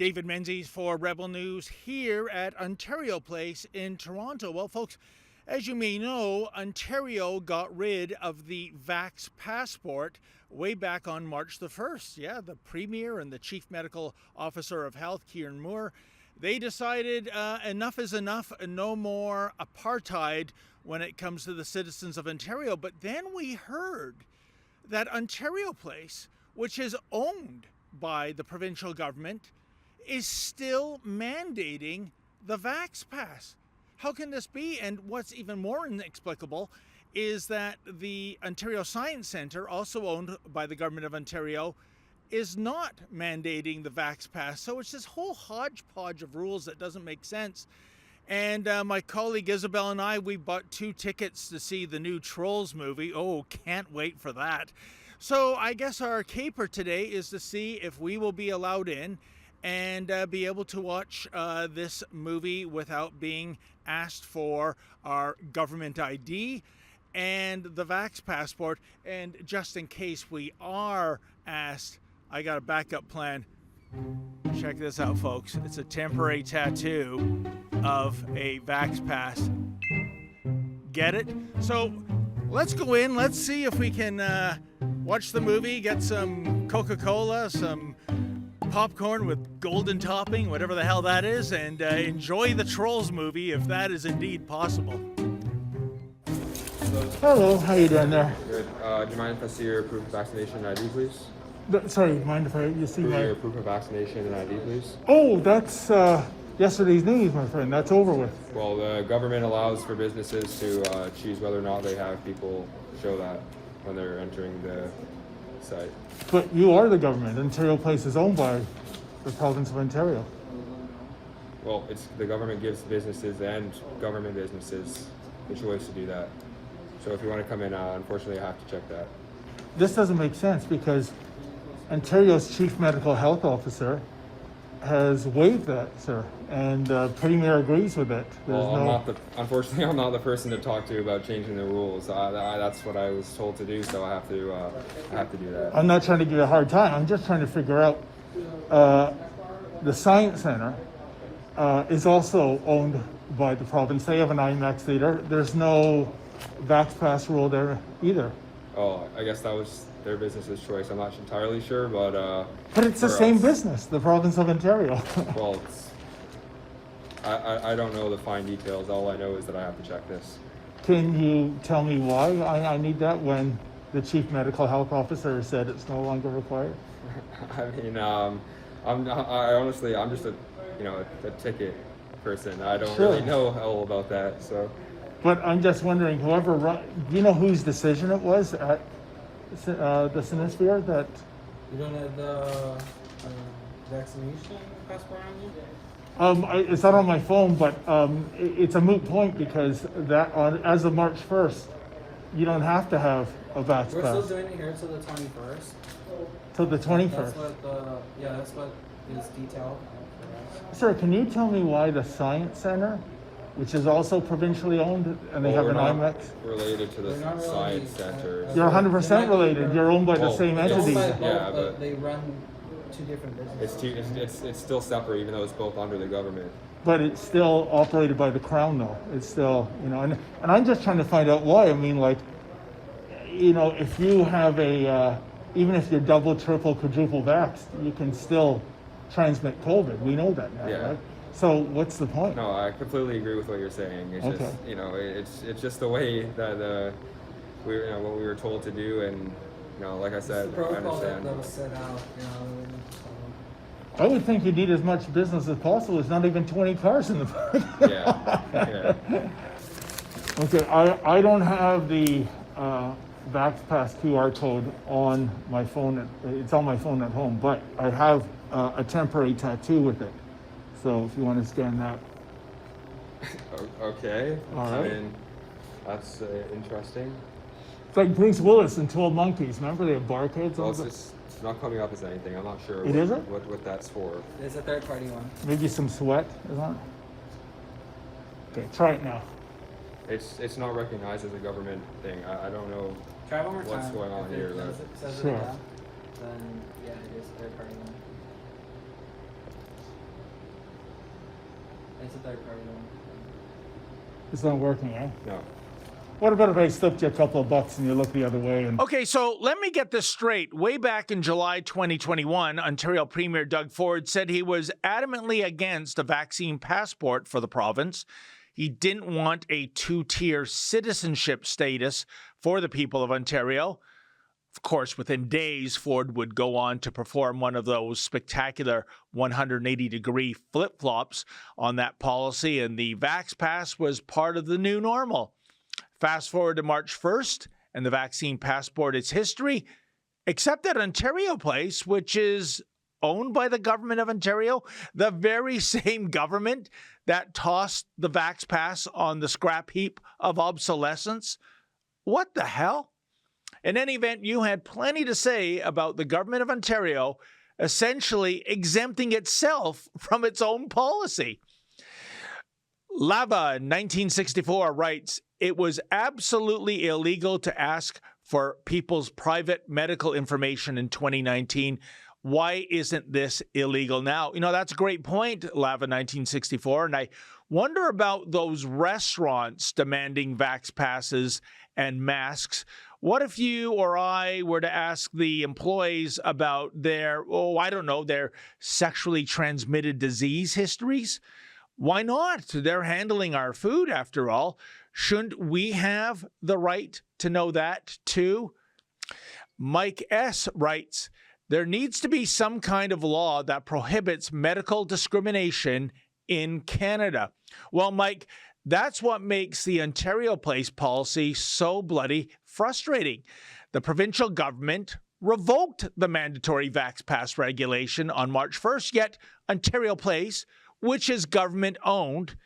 David Menzies for Rebel News here at Ontario Place in Toronto. Well, folks, as you may know, Ontario got rid of the Vax passport way back on March the 1st. Yeah, the Premier and the Chief Medical Officer of Health, Kieran Moore, they decided enough is enough, no more apartheid when it comes to the citizens of Ontario. But then we heard that Ontario Place, which is owned by the provincial government, is still mandating the Vax Pass. How can this be? And what's even more inexplicable is that the Ontario Science Centre, also owned by the Government of Ontario, is not mandating the Vax Pass. So it's this whole hodgepodge of rules that doesn't make sense. And my colleague Isabel and I, we bought 2 tickets to see the new Trolls movie. Oh, can't wait for that. So I guess our caper today is to see if we will be allowed in and be able to watch this movie without being asked for our government ID and the Vax passport. And just in case we are asked, I got a backup plan. Check this out, folks. It's a temporary tattoo of a Vax pass. Get it? So let's go in. Let's see if we can watch the movie, get some Coca-Cola, some popcorn with golden topping, whatever the hell that is, and enjoy the Trolls movie if that is indeed possible. Hello, how you doing there? Good. Do you mind if I see your proof of vaccination and ID, please? Sorry, mind if you see my... Your proof of vaccination and ID, please? Oh, that's yesterday's news, my friend. That's over with. Well, the government allows for businesses to choose whether or not they have people show that when they're entering the site. But you are the government. Ontario Place is owned by the province of Ontario. Well, it's the government gives businesses and government businesses the choice to do that. So if you want to come in, unfortunately, I have to check that. This doesn't make sense because Ontario's Chief Medical Health Officer has waived that, sir, and Premier agrees with it. Unfortunately, I'm not the person to talk to about changing the rules. That's what I was told to do, so I have to do that. I'm not trying to give you a hard time. I'm just trying to figure out. The Science Centre is also owned by the province. They have an IMAX theater. There's no Vax Pass rule there either. Oh, I guess that was their business's choice. I'm not entirely sure, but it's the same business, the province of Ontario. Well, I don't know the fine details. All I know is that I have to check this. Can you tell me why I need that when the Chief Medical Health Officer said it's no longer required? I mean, I'm just a ticket person. I don't really know all about that, so. But I'm just wondering, do you know whose decision it was at the Sinosphere that? You don't have the vaccination passport on you? It's not on my phone, but it's a moot point because as of March 1st, you don't have to have a Vax Pass. We're still doing it here till the 21st. Till the 21st? That's what is detailed for us. Sir, can you tell me why the Science Centre, which is also provincially owned, and they have an IMAX? Related to the Science Centre. You're 100% related. You're owned by the same entity. But they run 2 different businesses. It's still separate, even though it's both under the government. But it's still operated by the Crown, though. It's still, and I'm just trying to find out why. I mean, if you have even if you're double, triple, quadruple vaxxed, you can still transmit COVID. We know that now, right? So what's the point? No, I completely agree with what you're saying. It's just, it's just the way that what we were told to do, and like I said, I understand. That was set out, I would think you need as much business as possible. There's not even 20 cars in the park. Yeah. Okay, I don't have the Vax Pass QR code on my phone. It's on my phone at home, but I have a temporary tattoo with it. So if you want to scan that. Okay. All right. I mean, that's interesting. It's like Bruce Willis in 12 Monkeys. Remember they have barcodes on it? It's not coming up as anything. I'm not sure what that's for. It's a third-party one. Maybe some sweat is on it? Okay, try it now. It's not recognized as a government thing. I don't know Try one more what's time. going on if here. It says Sure. it again, then yeah, it is a third-party one. It's a third party one. It's not working, eh? No. What about if I slipped you a couple of bucks and you look the other way? And Okay, so let me get this straight. Way back in July 2021, Ontario Premier Doug Ford said he was adamantly against a vaccine passport for the province. He didn't want a two-tier citizenship status for the people of Ontario. Of course, within days, Ford would go on to perform one of those spectacular 180-degree flip-flops on that policy, and the Vax Pass was part of the new normal. Fast forward to March 1st, and the vaccine passport is history, except at Ontario Place, which is owned by the government of Ontario, the very same government that tossed the Vax Pass on the scrap heap of obsolescence. What the hell? In any event, you had plenty to say about the government of Ontario essentially exempting itself from its own policy. Lava 1964 writes, "It was absolutely illegal to ask for people's private medical information in 2019. Why isn't this illegal now?" You know, that's a great point, Lava 1964. And I wonder about those restaurants demanding vax passes and masks. What if you or I were to ask the employees about their, their sexually transmitted disease histories? Why not? They're handling our food, after all. Shouldn't we have the right to know that too? Mike S. writes, "There needs to be some kind of law that prohibits medical discrimination in Canada." Well, Mike, that's what makes the Ontario Place policy so bloody frustrating. The provincial government revoked the mandatory Vax Pass regulation on March 1st, yet Ontario Place, which is government-owned,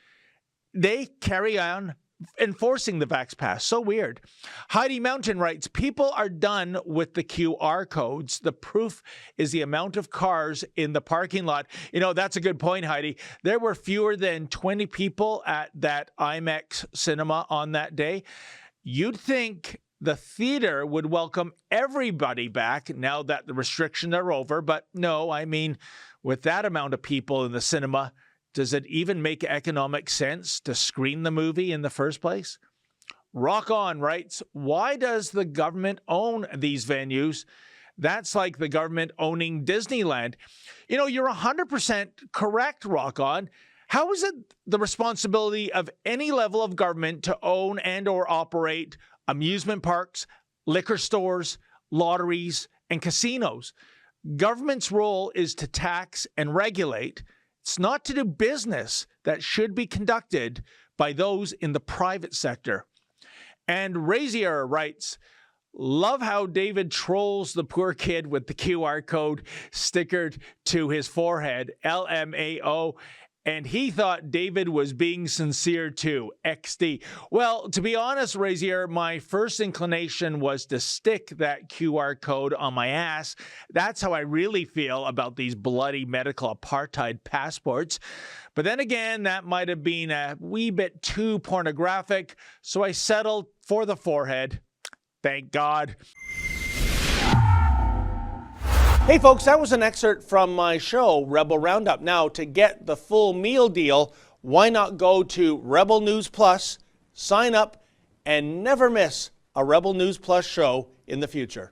they carry on enforcing the Vax Pass. So weird. Heidi Mountain writes, "People are done with the QR codes. The proof is the amount of cars in the parking lot." You know, that's a good point, Heidi. There were fewer than 20 people at that IMAX cinema on that day. You'd think the theater would welcome everybody back now that the restrictions are over, but no, I mean, with that amount of people in the cinema, does it even make economic sense to screen the movie in the first place? Rock On writes, "Why does the government own these venues? That's like the government owning Disneyland." You know, you're 100% correct, Rock On. How is it the responsibility of any level of government to own and or operate amusement parks, liquor stores, lotteries, and casinos? Government's role is to tax and regulate. It's not to do business that should be conducted by those in the private sector. And Razier writes, "Love how David trolls the poor kid with the QR code stickered to his forehead, LMAO. And he thought David was being sincere too, XD. Well, to be honest, Razier, my first inclination was to stick that QR code on my ass. That's how I really feel about these bloody medical apartheid passports. But then again, that might have been a wee bit too pornographic, so I settled for the forehead. Thank God. Hey folks, that was an excerpt from my show, Rebel Roundup. Now, to get the full meal deal, why not go to Rebel News Plus, sign up, and never miss a Rebel News Plus show in the future.